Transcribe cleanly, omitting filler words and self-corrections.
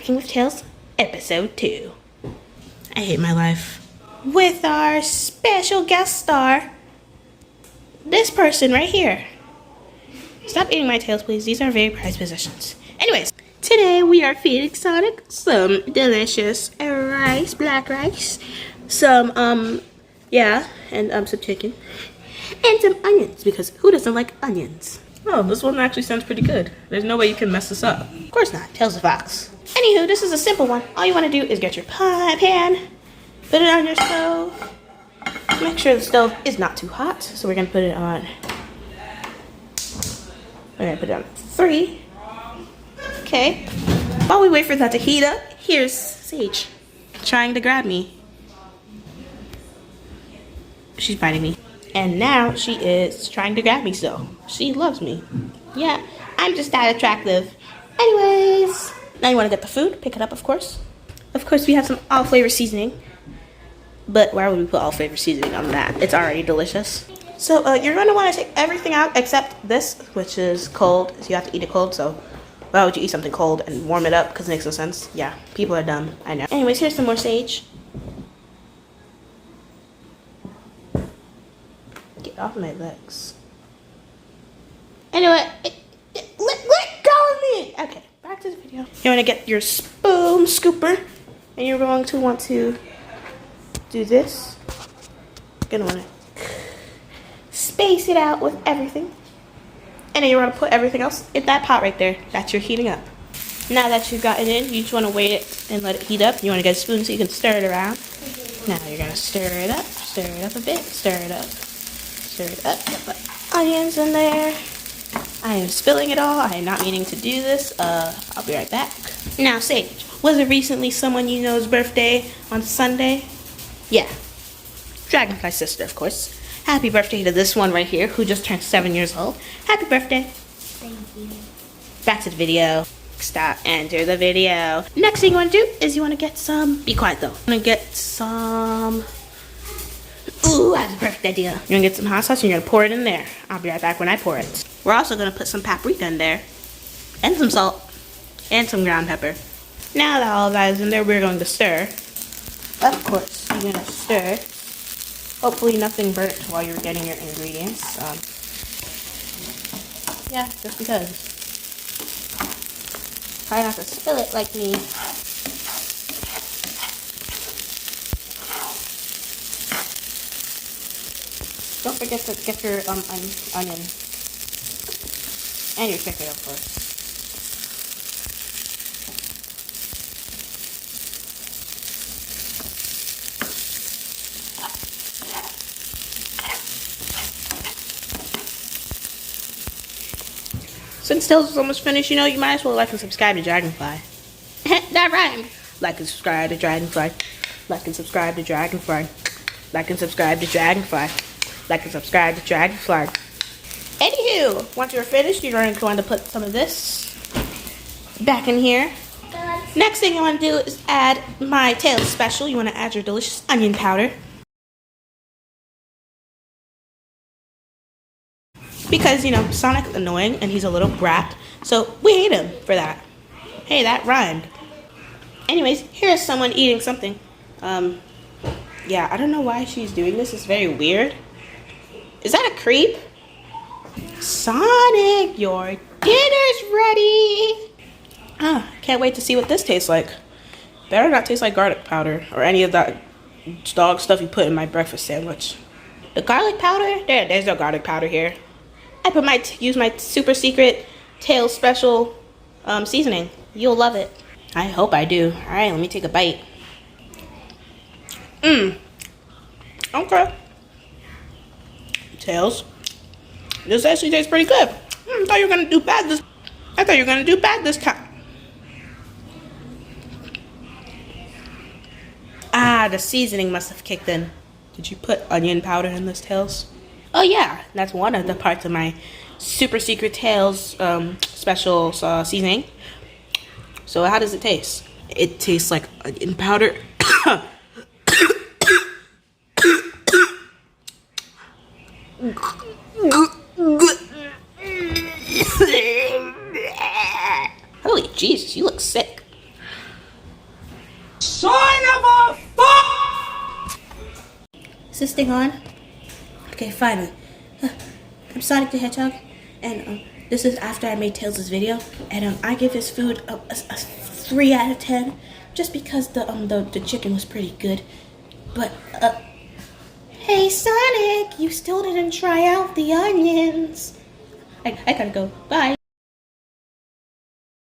Cooking with Tails, episode 2. I hate my life. With our special guest star, this person right here. Stop eating my tails, please. These are very prized possessions. Anyways, today we are feeding Sonic some delicious rice, black rice, some, and some chicken, and some onions, because who doesn't like onions? Oh, this one actually sounds pretty good. There's no way you can mess this up. Of course not. Tails the fox. Anywho, this is a simple one. All you want to do is get your pan, put it on your stove. Make sure the stove is not too hot. So we're going to put it on. We're going to put it on 3. Okay. While we wait for that to heat up, here's Sage trying to grab me. She's biting me. And now she is trying to grab me still. She loves me. Yeah, I'm just that attractive. Anyways, now you want to get the food. Pick it up, of course. Of course, we have some all flavor seasoning. But why would we put all flavor seasoning on that? It's already delicious. So you're going to want to take everything out except this, which is cold. So you have to eat it cold. So why would you eat something cold and warm it up? Because it makes no sense. Yeah, people are dumb. I know. Anyways, here's some more sage. Get off my legs. Anyway, let go of me. Okay, back to the video. You want to get your spoon scooper, and you're going to want to do this. You're gonna want to space it out with everything, and then you want to put everything else in that pot right there that you're heating up. Now that you've got it in, you just want to wait it and let it heat up. You want to get a spoon so you can stir it around. Now you're gonna stir it up a bit, stir it up. Stir it up, put onions in there. I am spilling it all. I am not meaning to do this. I'll be right back. Now, Sage, was it recently someone you know's birthday on Sunday? Yeah. Dragonfly's sister, of course. Happy birthday to this one right here who just turned 7 years old. Happy birthday. Thank you. Back to the video. Stop, enter the video. Next thing you want to do is you want to get some, be quiet though. You want to get some, ooh, that's a perfect idea. You're gonna get some hot sauce and you're gonna pour it in there. I'll be right back when I pour it. We're also gonna put some paprika in there, and some salt, and some ground pepper. Now that all of that is in there, we're going to stir. Of course, you're gonna stir. Hopefully nothing burnt while you're getting your ingredients. Yeah, just because. Try not to spill it like me. Don't forget to get your onion and your chicken, of course. Since Tails is almost finished, you know, you might as well like and subscribe to Dragonfly. That rhymed. Like and subscribe to Dragonfly. Like and subscribe to Dragonfly. Like and subscribe to Dragonfly. Like and subscribe to Dragonfly. Anywho, once you're finished, you're going to want to put some of this back in here. Next thing you want to do is add my Tails special. You want to add your delicious onion powder. Because, you know, Sonic's annoying and he's a little brat. So we hate him for that. Hey, that rhymed. Anyways, here's someone eating something. Yeah, I don't know why she's doing this. It's very weird. Is that a creep? Sonic, your dinner's ready. Can't wait to see what this tastes like. Better not taste like garlic powder or any of that dog stuff you put in my breakfast sandwich. The garlic powder? There's no garlic powder here. I use my super secret Tails special seasoning. You'll love it. I hope I do. All right, let me take a bite. Okay. Tails, this actually tastes pretty good. I thought you were gonna do bad this time. Ah, the seasoning must have kicked in. Did you put onion powder in this, Tails? Oh yeah, that's one of the parts of my super secret Tails special seasoning. So how does it taste? It tastes like onion powder. Holy Jesus, you look sick. Son of a fuck! Is this thing on? Okay, finally. I'm Sonic the Hedgehog, and this is after I made Tails' video, and I give this food a 3 out of 10, just because the chicken was pretty good. But hey Sonic, you still didn't try out the onions. I gotta go. Bye.